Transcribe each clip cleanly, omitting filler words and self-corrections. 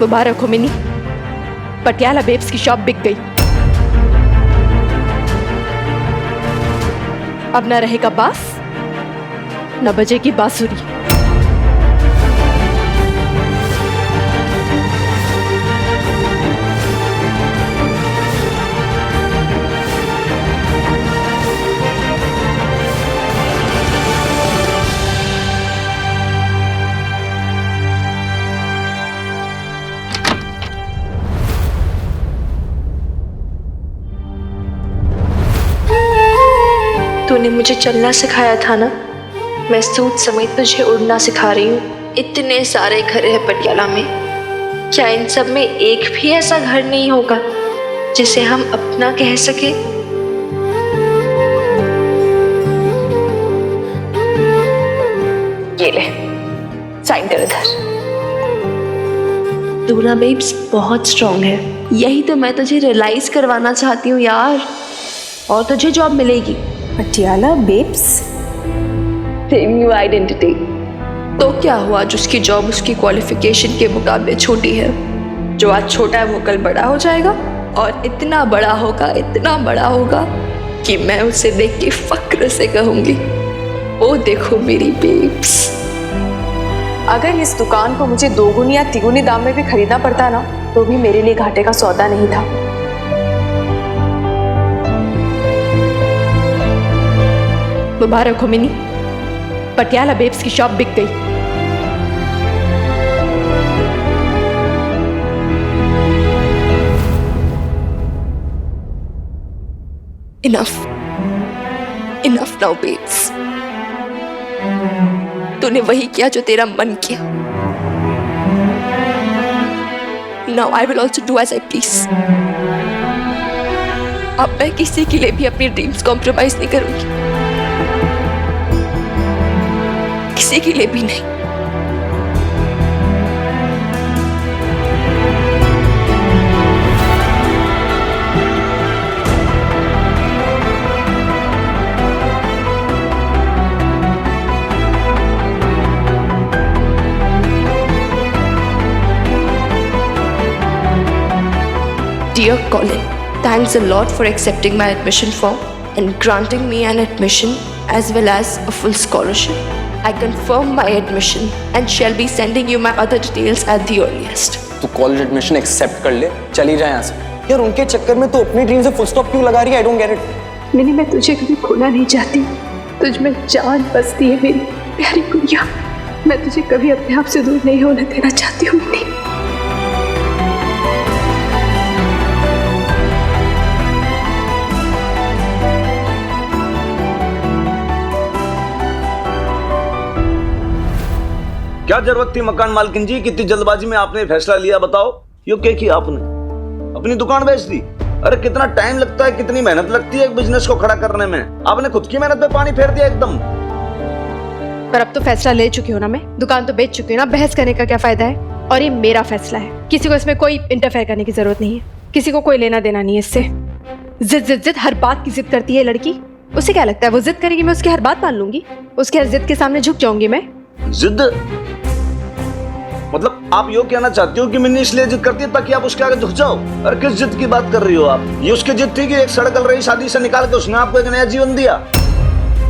मुबारक हो मिनी, पटियाला बेब्स की शॉप बिक गई। अब न रहेगा बास, न बजेगी बांसुरी। तूने मुझे चलना सिखाया था ना, मैं सूट समेत तुझे उड़ना सिखा रही हूँ। इतने सारे घर हैं पटियाला में, क्या इन सब में एक भी ऐसा घर नहीं होगा जिसे हम अपना कह सके? ये ले, साइन कर इधर। दूना बेब्स बहुत स्ट्रांग है, यही तो मैं तुझे रियलाइज करवाना चाहती हूँ यार। और तुझे जॉब मिलेगी। Patiala babes, new identity. तो क्या हुआ जो उसकी जॉब उसकी क्वालिफिकेशन के मुकाबले छोटी है? जो आज छोटा है वो कल बड़ा हो जाएगा, और इतना बड़ा होगा कि मैं उसे देख के फक्र से कहूंगी, ओ देखो मेरी बेब्स। अगर इस दुकान को मुझे दोगुनी या तिगुनी दाम में भी खरीदना पड़ता ना, तो भी मेरे लिए घाटे का सौदा नहीं था। मुबारक हो मिनी, पटियाला बेब्स की शॉप बिक गई। Enough now babes. तूने वही किया जो तेरा मन किया। Now I will also do as I please. अब मैं किसी के लिए भी अपनी ड्रीम्स कॉम्प्रोमाइज नहीं करूंगी, किसी के लिए भी नहीं। Dear Colin, thanks a lot for accepting my admission form and granting me an admission as well as a full scholarship. I confirm my admission and shall be sending you my other details at the earliest. तू college admission accept कर ले, चली जाए यहाँ से। यार उनके चक्कर में तू अपनी ड्रीम से फुल स्टॉप क्यों लगा रही है? I don't get it. Mini, मैं तुझे कभी खोना नहीं चाहती, तुझ में जान बसती है मेरी प्यारी गुड़िया। मैं तुझे कभी अपने आप से दूर नहीं होने देना चाहती हूँ मिनी। क्या जरूरत थी मकान मालकिन जी, कितनी जल्दबाजी में आपने फैसला लिया? बताओ, यो क्या किया आपने? अपनी दुकान बेच दी? अरे कितना टाइम लगता है, कितनी मेहनत लगती है एक बिजनेस को खड़ा करने में। आपने खुद की मेहनत पे पानी फेर दिया एकदम। पर अब तो फैसला ले चुकी हूँ ना, मैं दुकान तो बेच चुकी हूँ ना, बहस करने का क्या फायदा है? और ये मेरा फैसला है, किसी को इसमें कोई इंटरफेयर करने की जरूरत नहीं है, किसी को कोई लेना देना नहीं है इससे। जिद हर बात की जिद करती है लड़की। उसे क्या लगता है वो जिद करेगी मैं उसकी हर बात मान लूंगी? उसकी हर जिद के सामने झुक जाऊंगी मैं? जिद मतलब आप यो कहना चाहती हो कि मिन्नी इसलिए जिद करती है ताकि आप उसके आगे झुक जाओ? अरे किस जिद की बात कर रही हो आप? ये उसकी जिद थी कि एक सड़कल रही शादी से निकाल के उसने आपको एक नया जीवन दिया।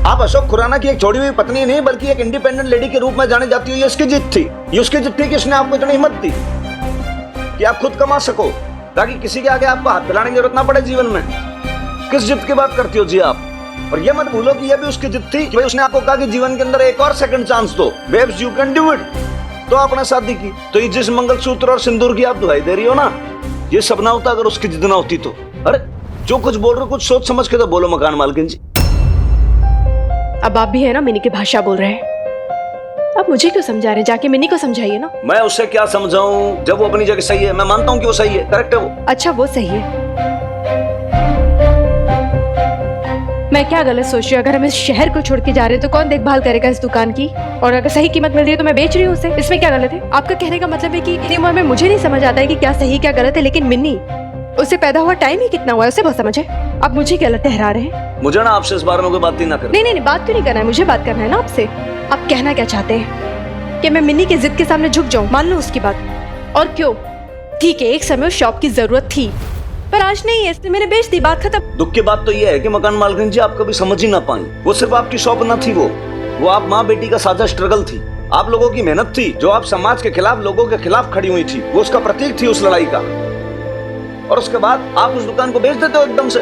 आप अशोक खुराना की एक छोड़ी हुई पत्नी नहीं बल्कि एक इंडिपेंडेंट लेडी के रूप में जानी जाती हो, ये उसकी जिद थी। ये उसकी जिद थी कि उसने आपको इतनी हिम्मत दी कि आप खुद कमा सको, ताकि किसी के आगे आपको हाथ फैलाने की जरूरत ना पड़े जीवन में। किस जिद की बात करती हो जी आप? और ये मत भूलो कि ये भी उसकी जिद थी कि भाई उसने आपको कहा कि जीवन के अंदर एक और सेकंड चांस दो, babes you can do it. तो आपने शादी की, तो ये जिस मंगलसूत्र और सिंदूर की आप दुहाई दे रही हो ना, ये सब ना होता अगर उसकी जिद ना होती तो। अरे जो कुछ बोल रहे हो कुछ सोच समझ के तो बोलो मकान मालकिन जी। अब आप भी है ना मिनी की भाषा बोल रहे हैं। अब मुझे क्यों समझा रहे? जाके मिनी को समझाइए ना। मैं उससे क्या समझाऊं जब वो अपनी जगह सही है। मैं मानता हूं कि वो सही है, करेक्ट है वो। अच्छा वो सही है, मैं क्या गलत सोच रही हूँ? अगर हम इस शहर को छोड़ के जा रहे हैं तो कौन देखभाल करेगा इस दुकान की? और अगर सही कीमत मिल रही है तो मैं बेच रही हूँ उसे, इसमें क्या गलत है? आपका कहने का मतलब है कि इतनी उम्र में मुझे नहीं समझ आता है कि क्या सही क्या गलत है, लेकिन मिन्नी उसे पैदा हुआ टाइम ही कितना हुआ है उसे बहुत समझ है। आप मुझे गलत ठहरा रहे हैं। मुझे ना आपसे इस बारे में कोई बात ही ना करनी। नहीं, बात क्यों नहीं करना है? मुझे बात करना है ना आपसे। आप कहना क्या चाहते हैं? कि मैं मिन्नी की जिद के सामने झुक जाऊं, मान लो उसकी बात? और क्यों? ठीक है, एक समय उस शॉप की जरूरत थी, पर आज नहीं है, इसलिए मैंने बेच दी, बात खत्म। दुख की बात तो यह है कि मकान मालकिन जी आप कभी समझ ही ना पाई। वो सिर्फ आपकी शॉप न थी, वो आप माँ बेटी का साझा स्ट्रगल थी। आप लोगों की मेहनत थी जो आप समाज के खिलाफ, लोगों के खिलाफ खड़ी हुई थी। वो उसका प्रतीक थी उस लड़ाई का। और उसके बाद आप उस दुकान को बेच देते हो एकदम से।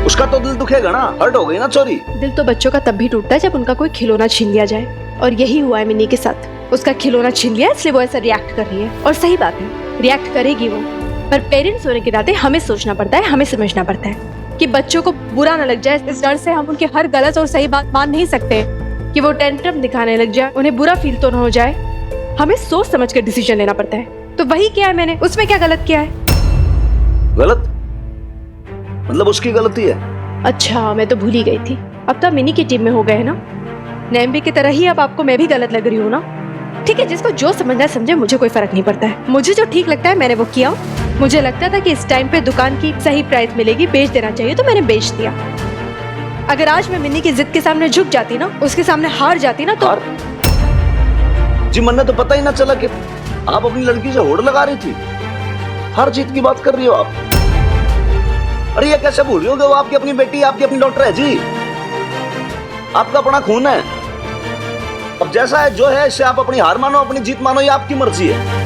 उसका तो दिल दुखेगा ना, हर्ट हो गई ना चोरी। दिल तो बच्चों का तब भी टूटता है जब उनका कोई खिलौना छीन लिया जाए, और यही हुआ है मिनी के साथ। उसका खिलौना छीन लिया, इसलिए वो ऐसा रिएक्ट कर रही है। और सही बात है, रिएक्ट करेगी वो, पर पेरेंट्स होने के नाते हमें सोचना पड़ता है, हमें समझना पड़ता है कि बच्चों को बुरा न लग जाए। इस डर से हम उनके हर गलत और सही बात मान नहीं सकते कि वो टेंट्रम दिखाने लग जाए, उन्हें बुरा फील तो न हो जाए। हमें सोच समझ कर डिसीजन लेना पड़ता है। तो वही किया है मैंने। उसमें क्या गलत किया है? गलत मतलब उसकी गलती है? अच्छा, मैं तो भूल ही गई थी। अब तो मिनी की टीम में हो गए ना, नैम्बी की तरह ही अब आपको मैं भी गलत लग रही हूँ ना। ठीक है, जिसको जो समझना है समझे, मुझे कोई फर्क नहीं पड़ता है। मुझे जो ठीक लगता है मैंने वो किया। मुझे लगता था कि इस टाइम पे दुकान की सही प्राइस मिलेगी, बेच देना चाहिए, तो मैंने बेच दिया। अगर आज मैं मिनी की जिद के सामने झुक जाती ना, उसके सामने हार जाती ना, तो जी मन ने तो पता ही ना चला कि आप अपनी लड़की से होड़ लगा रही थी। हर जीत की बात कर रही हो आप। अरे ये कैसे भूल रही हो कि वो आपकी अपनी बेटी, आपकी अपनी डॉक्टर है जी, आपका अपना खून है। अब जैसा है जो है, इससे आप अपनी हार मानो, अपनी जीत मानो, ये आपकी मर्जी है।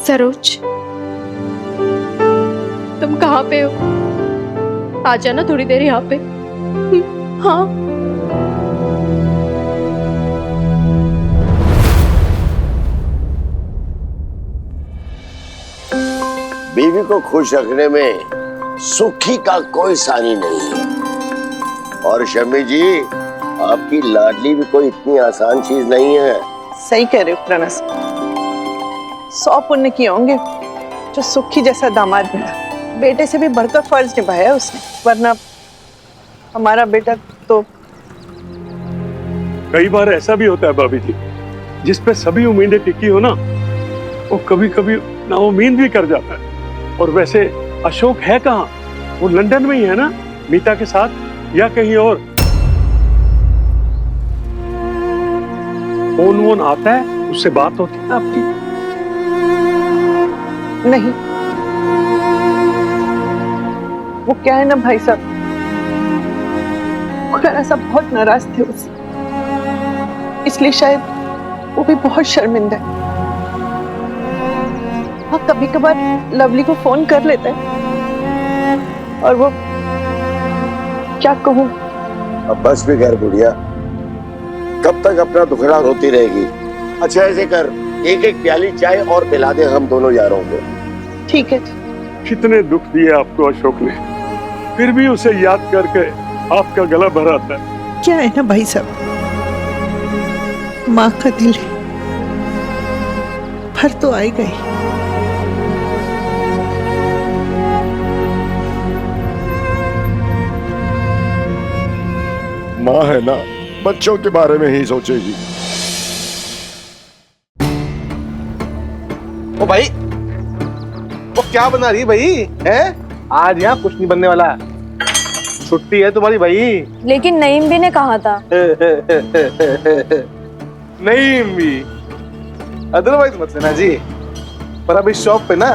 सरोज, तुम कहाँ पे हो? आ जाना थोड़ी देर यहाँ पे। हाँ, बीवी को खुश रखने में सुखी का कोई सानी नहीं है। और शमी जी, आपकी लाडली भी कोई इतनी आसान चीज नहीं है। सही कह रहे हो प्रणस, 100 पुण्य किए होंगे जो सुखी जैसा दामाद मिला। बेटे से भी बढ़कर फर्ज निभाया उसने, वरना हमारा बेटा तो। कई बार ऐसा भी होता है भाभी जी, जिस पे सभी उम्मीदें टिकी हो ना, वो कभी कभी नाउम्मीद भी कर जाता है। और वैसे अशोक है कहाँ? वो लंदन में ही है ना, मीता के साथ, या कहीं और? फोन वोन आता है, उससे बात होती है आपकी? नहीं, वो क्या है ना भाई साहब, खुराना साहब बहुत नाराज थे उससे, इसलिए शायद वो भी बहुत शर्मिंदा है। हाँ, कभी कभार लवली को फोन कर लेता है, और वो क्या कहूँ। अब बस भी कर बुढ़िया, कब तक अपना दुखड़ा रोती रहेगी? अच्छा ऐसे कर, एक एक प्याली चाय और पिला दे हम दोनों यारों को। ठीक है। कितने दुख दिए आपको अशोक ने, फिर भी उसे याद करके आपका गला भर आता है। क्या है ना भाई साहब, माँ का दिल है, भर तो आई गई। माँ है ना, बच्चों के बारे में ही सोचेगी। ओ भाई, वो क्या बना रही है भाई? हैं? आज यहाँ कुछ नहीं बनने वाला, छुट्टी है तुम्हारी भाई। लेकिन नईम भी ने कहा था। नईम भी, अदरवाइज मत लेना जी। पर अब इस शॉप पे ना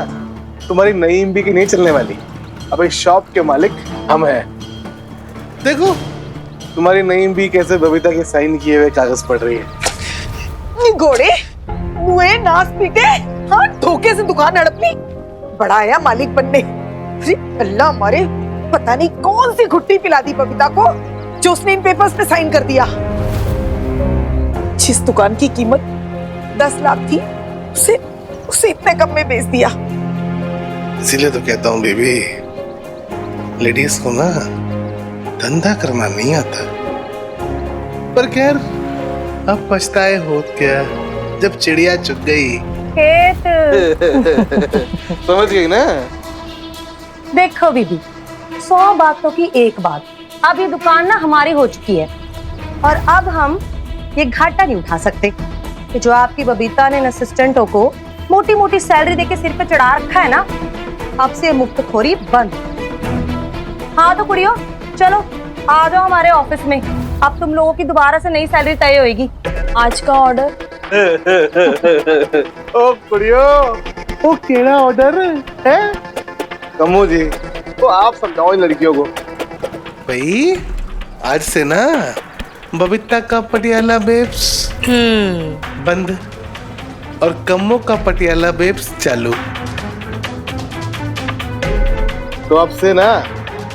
तुम्हारी नईम भी की नहीं चलने वाली। अब इस शॉप के मालिक हम हैं। देखो तुम्हारी नईम भी कैसे बबीता के साइन किए हुए कागज पढ़ रही है। घोड़े मुए नाच पीटे, हाँ धोखे से दुकान हड़प ली, बड़ा आया मालिक बनने। अरे अल्लाह हमारे, पता नहीं कौन सी घुट्टी पिला दी बबीता को जो उसने इन पेपर्स पे साइन कर दिया। जिस दुकान की कीमत 10 लाख थी, उसे इतने कम में बेच दिया। इसीलिए तो कहता हूँ बेबी, लेडीज को ना धंधा करना नहीं आता। पर खैर, अब पछताए होत क्या जब चिड़िया चुग गई। समझ गई ना? देखो बीबी, 100 बातों की एक बात, अब ये दुकान ना हमारी हो चुकी है। और अब हम ये घाटा नहीं उठा सकते कि जो आपकी बबीता ने इन असिस्टेंटों को मोटी मोटी सैलरी देके सिर पे चढ़ा रखा है ना, अब से मुफ्तखोरी बंद। हाँ तो कुड़ियों, चलो आ जाओ हमारे ऑफिस में। अब तुम लोगों की दोबारा से नई सैलरी तय होगी। आज का ऑर्डर। ओ कुड़ियो, वो केड़ा ऑर्डर है? कमो जी, तो आप समझाओ इन लड़कियों को। भाई आज से ना बबीता का पटियाला बेब्स बंद और कम्मो का पटियाला बेब्स चालू। तो अब से ना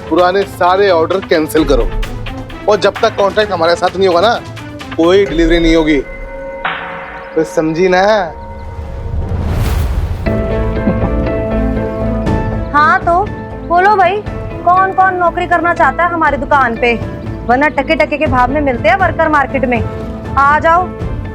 पुराने सारे ऑर्डर कैंसिल करो, और जब तक कॉन्ट्रैक्ट हमारे साथ नहीं होगा ना, कोई डिलीवरी नहीं होगी। तो समझी ना? हाँ तो बोलो भाई, कौन कौन नौकरी करना चाहता है हमारी दुकान पे, वरना टके टके के भाव में मिलते हैं वर्कर मार्केट में। आ जाओ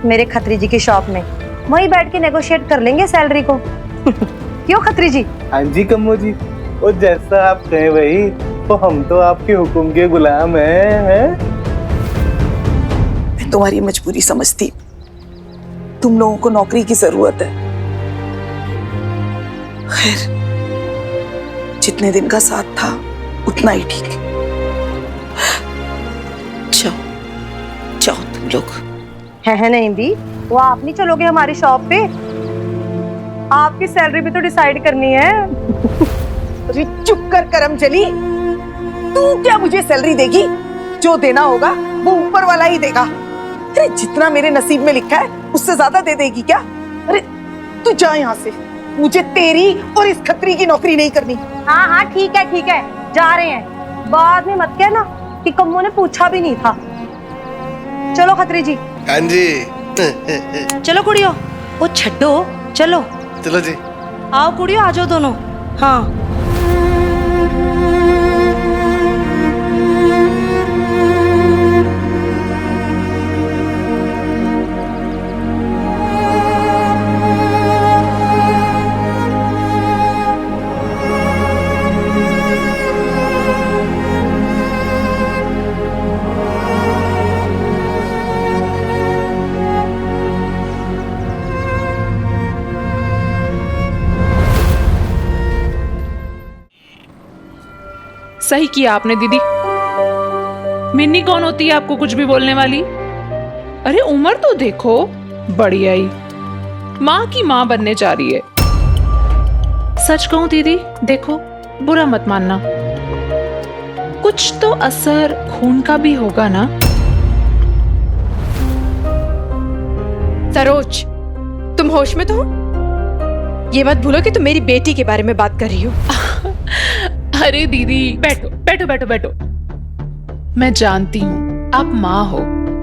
मेरे खत्री जी की शॉप में, वहीं बैठ के नेगोशिएट कर लेंगे सैलरी को। क्यों खत्री जी? हाँ जी कम्मो जी, वो जैसा आप कहें भाई, तो हम तो आपके हुक्म के गुलाम हैं। मैं तुम्हारी मजबूरी समझती, तुम लोगों को नौकरी की जरूरत है। खैर, जितने दिन का साथ था उतना ही ठीक है। जाओ जाओ तुम लोग। है नहीं भी, वो आप नहीं चलोगे हमारी शॉप पे? आपकी सैलरी भी तो डिसाइड करनी है। अरे चुप कर करमचली, तू क्या मुझे सैलरी देगी? जो देना होगा वो ऊपर वाला ही देगा। अरे जितना मेरे नसीब में लिखा है उससे ज्यादा दे देगी क्या? अरे तू जा यहाँ से, मुझे तेरी और इस खत्री की नौकरी नहीं करनी। हाँ हाँ ठीक है, जा रहे हैं। बाद में मत कहना कि कम्मो ने पूछा भी नहीं था। चलो खत्री जी। हाँ जी। चलो कुड़ियों, वो छड्डो, चलो चलो जी। आओ कुड़ियों, आ जाओ दोनों। हाँ सही किया आपने दीदी। मिन्नी कौन होती है आपको कुछ भी बोलने वाली? अरे उम्र तो देखो, बढ़िया ही माँ की माँ बनने जा रही है। सच कहूं दीदी, देखो बुरा मत मानना, कुछ तो असर खून का भी होगा ना। सरोज, तुम होश में तो हो? ये मत भूलो कि तुम मेरी बेटी के बारे में बात कर रही हो। अरे दीदी बैठो बैठो बैठो बैठो। मैं जानती हूँ आप माँ हो,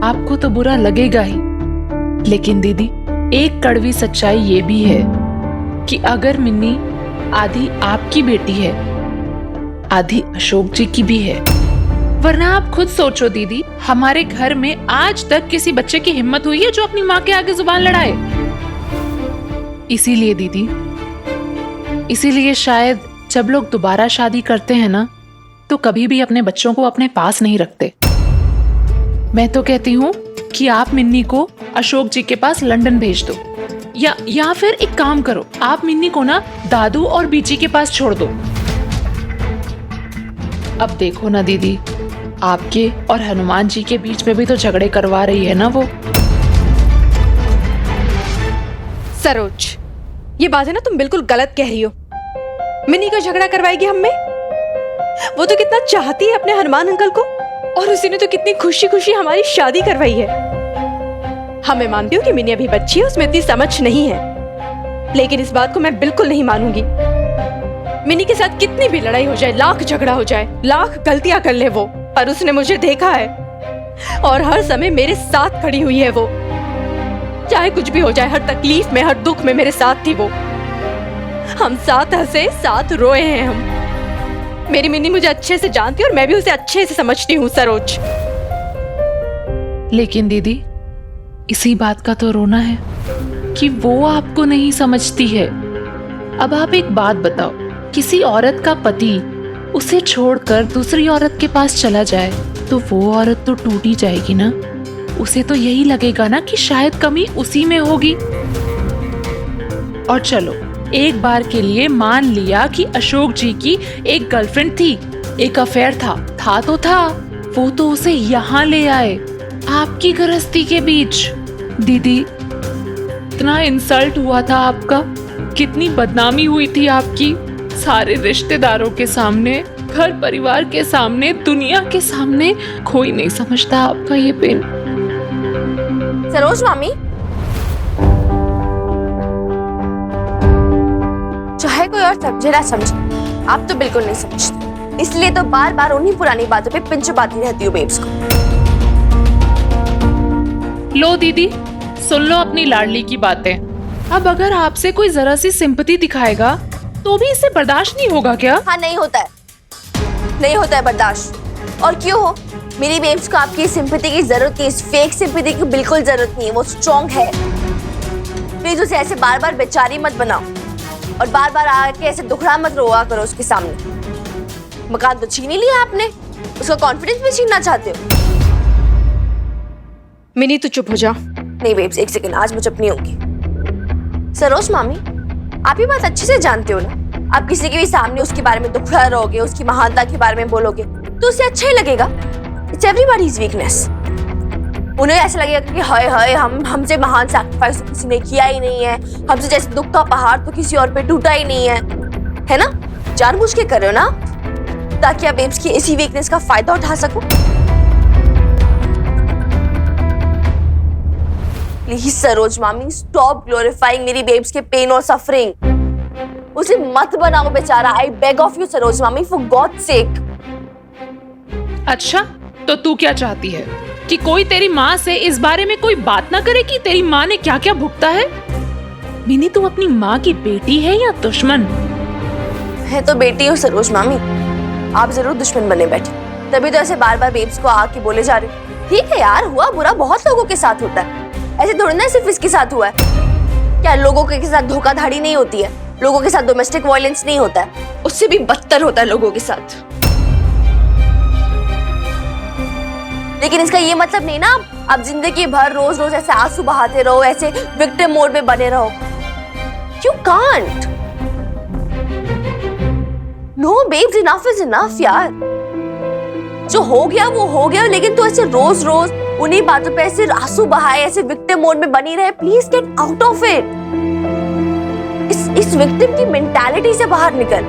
आपको तो बुरा लगेगा ही, लेकिन दीदी एक कड़वी सच्चाई ये भी है कि अगर मिन्नी आधी आपकी बेटी है, आधी अशोक जी की भी है। वरना आप खुद सोचो दीदी, हमारे घर में आज तक किसी बच्चे की हिम्मत हुई है जो अपनी माँ के आगे जुबान लड़ाए? इसीलिए दीदी, इसीलिए शायद जब लोग दोबारा शादी करते हैं ना, तो कभी भी अपने बच्चों को अपने पास नहीं रखते। मैं तो कहती हूँ कि आप मिन्नी को अशोक जी के पास लंदन भेज दो, या फिर एक काम करो, आप मिन्नी को ना दादू और बीची के पास छोड़ दो। अब देखो ना दीदी, आपके और हनुमान जी के बीच में भी तो झगड़े करवा रही है ना वो। सरोज, ये बात है ना, तुम बिल्कुल गलत कह रही हो। मिनी को झगड़ा करवाएगी हम में? वो तो कितना चाहती है अपने हनुमान अंकल को, और उसी ने तो कितनी खुशी खुशी हमारी शादी करवाई है। हाँ, मैं मानती हूँ कि मिनी अभी बच्ची है, उसमें इतनी समझ नहीं है, लेकिन इस बात को मैं बिल्कुल नहीं मानूंगी। मिनी के साथ कितनी भी लड़ाई हो जाए, लाख झगड़ा हो जाए, लाख गलतियां कर ले वो, पर उसने मुझे देखा है और हर समय मेरे साथ खड़ी हुई है वो। चाहे कुछ भी हो जाए, हर तकलीफ में, हर दुख में मेरे साथ थी वो। हम साथ हंसे, साथ रोए हैं हम। मेरी मिनी मुझे अच्छे से जानती है और मैं भी उसे अच्छे से समझती हूँ सरोज। लेकिन दीदी, इसी बात का तो रोना है कि वो आपको नहीं समझती है। अब आप एक बात बताओ, किसी औरत का पति उसे छोड़कर दूसरी औरत के पास चला जाए तो वो औरत तो टूट ही जाएगी ना। उसे तो यही लगेगा ना कि शायद कमी उसी में होगी। और चलो एक बार के लिए मान लिया कि अशोक जी की एक गर्लफ्रेंड थी, एक अफेयर था तो था, वो तो उसे यहाँ ले आए आपकी गृहस्थी के बीच। दीदी इतना इंसल्ट हुआ था आपका, कितनी बदनामी हुई थी आपकी, सारे रिश्तेदारों के सामने, घर परिवार के सामने, दुनिया के सामने। कोई नहीं समझता आपका ये पेन। सरोज मामी, चाहे कोई और समझे ना समझे, आप तो बिल्कुल नहीं समझते, इसलिए तो बार बार उन्हीं पुरानी बातों पे पिंच चबाती रहती हूँ बेब्स को। लो दीदी, सुन लो अपनी लाडली की बातें। अब अगर आपसे कोई जरा सी सिंपैथी दिखाएगा तो भी इसे बर्दाश्त नहीं होगा क्या? हाँ, नहीं होता है, नहीं होता है बर्दाश्त। और क्यों हो, मेरी बेब्स को आपकी सिंपैथी की जरूरत नहीं, इस फेक सिंपैथी की बिल्कुल जरूरत नहीं है, वो स्ट्रॉन्ग है। प्लीज उसे ऐसे बार बार बेचारी मत बनाओ और बार बार आके ऐसे दुखड़ा मत रोआ करो उसके सामने। मकान तो छीन ही लिया आपने, उसका कॉन्फिडेंस भी छीनना चाहते हो। मिनी तू चुप हो जा। नहीं बेब्स, एक सेकंड, आज मैं चुप नहीं होंगी। सरोज मामी, आप ये बात अच्छे से जानते हो ना, आप किसी के भी सामने उसके बारे में दुखड़ा रहोगे, उसकी महानता के बारे में बोलोगे तो उसे अच्छा ही लगेगा। It's everybody's weakness. उन्हें ऐसा लगेगा कि हाय हाय हमसे महान सैक्रिफाइस तो किसी ने किया ही नहीं है, हमसे जैसे दुख का पहाड़ तो किसी और पे टूटा ही नहीं है ना? जानबूझ के कर रहे हो ना, ताकि आप बेब्स की इसी वीकनेस का फायदा उठा सको। प्लीज सरोज मामी, स्टॉप ग्लोरीफाइंग मेरी बेब्स के पेन और सफरिंग। उसे मत बनाओ बेचारा, I beg of you Saroj मामी, फॉर गॉड सेक। अच्छा, तो तू क्या चाहती है कि कोई तेरी माँ से इस बारे में कोई बात ना करे कि तेरी माँ ने क्या क्या भुगता है? मिनी, तू अपनी माँ की बेटी है या दुश्मन? है तो बेटी हूँ सरोज मामी, आप जरूर दुश्मन बने बैठे, तभी तो ऐसे बार बार बेब्स को आके बोले जा रहे। ठीक है यार, हुआ बुरा बहुत लोगों के साथ होता है, ऐसे थोड़ी ना सिर्फ इसके साथ हुआ है। क्या लोगों के साथ धोखाधड़ी नहीं होती है? लोगों के साथ डोमेस्टिक वायलेंस नहीं होता है? उससे भी बदतर होता है लोगों के साथ। लेकिन इसका ये मतलब नहीं ना आप जिंदगी भर रोज रोज ऐसे आंसू बहाते रहो, ऐसे विक्टिम मोड में बने रहो। You can't. No babes, enough is enough यार। जो हो गया वो हो गया, लेकिन तू ऐसे रोज रोज उन्हीं बातों पे ऐसे आंसू बहाए, ऐसे विक्टिम मोड में बनी रहे। Please get out of it. इस विक्टिम की मेंटालिटी से बाहर निकल,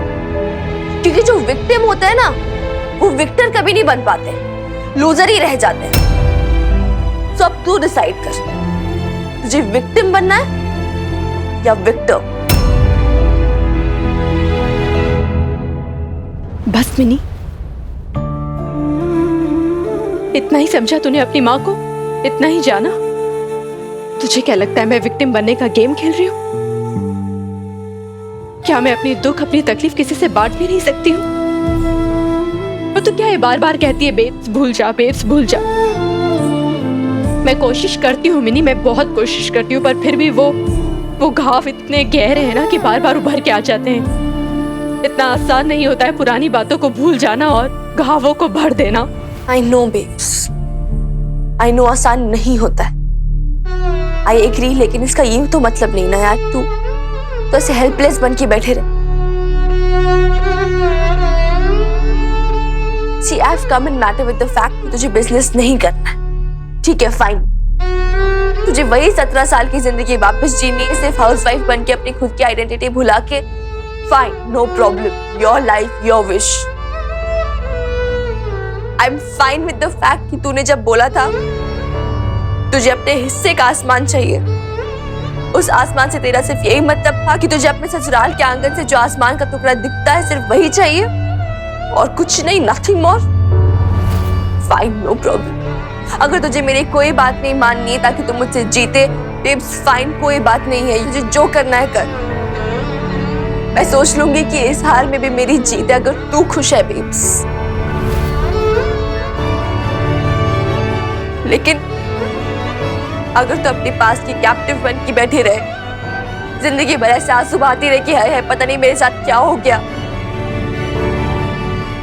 क्योंकि जो विक्टिम होता है ना, वो विक्टर कभी नहीं बन पाते, लूजर ही रह जाते हैं। तो अब तू डिसाइड कर, तुझे विक्टिम बनना है या विक्टर? बस मिनी, इतना ही समझा तूने अपनी माँ को, इतना ही जाना। तुझे क्या लगता है मैं विक्टिम बनने का गेम खेल रही हूँ? क्या मैं अपनी दुख, अपनी तकलीफ किसी से बांट भी नहीं सकती हूँ? और तू क्या है बार बार कहती है बेब्स भूल जा, बेब्स भूल जा। मैं कोशिश करती हूँ मिनी, मैं बहुत कोशिश करती हूँ, पर फिर भी वो घाव इतने गहरे हैं ना कि बार बार उभर के आ जाते हैं। इतना आसान नहीं होता है पुरानी बातों को भूल जाना और घावों को भर देना। I know babes, I know आसान नहीं होता है, I agree, लेकिन इसका ये तो मतलब नहीं ना यार तू तो ऐसे हेल्पलेस बन के बैठे रहे। See, I've come in matter with the fact कि तुझे बिजनेस नहीं करना है, ठीक है फाइन। तुझे वही 17 साल की जिंदगी वापस जीनी है, सिर्फ हाउसवाइफ बन के अपनी खुद की आइडेंटिटी भुला के। Fine, no problem, your life your wish. I am fine with the fact कि तूने जब बोला था तुझे अपने हिस्से का आसमान चाहिए, उस आसमान से तेरा सिर्फ यही मतलब था कि तुझे अपने ससुराल के आंगन से जो आसमान का टुकड़ा दिखता है सिर्फ वही चाहिए और कुछ नहीं, nothing more. Fine, no problem. अगर तुझे मेरी कोई बात नहीं माननी है ताकि तुम मुझसे जीते, बेब्स फाइन, कोई बात नहीं है, तुझे जो करना है कर। मैं सोच लूंगी कि इस हाल में भी मेरी जीत है अगर तू खुश है बेब्स। लेकिन अगर तू अपने पास की कैप्टिव बन के बैठी रहे, जिंदगी भर ऐसे आंसू बहाती रहे कि है पता नहीं मेरे साथ क्या हो गया,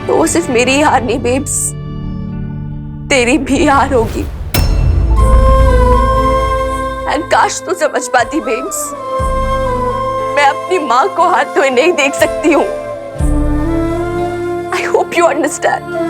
तो वो सिर्फ मेरी हार नहीं बेब्स, तेरी भी हार होगी। काश तू समझ पाती बेब्स, मैं अपनी माँ को हाथ धोए नहीं देख सकती हूँ। I hope you understand.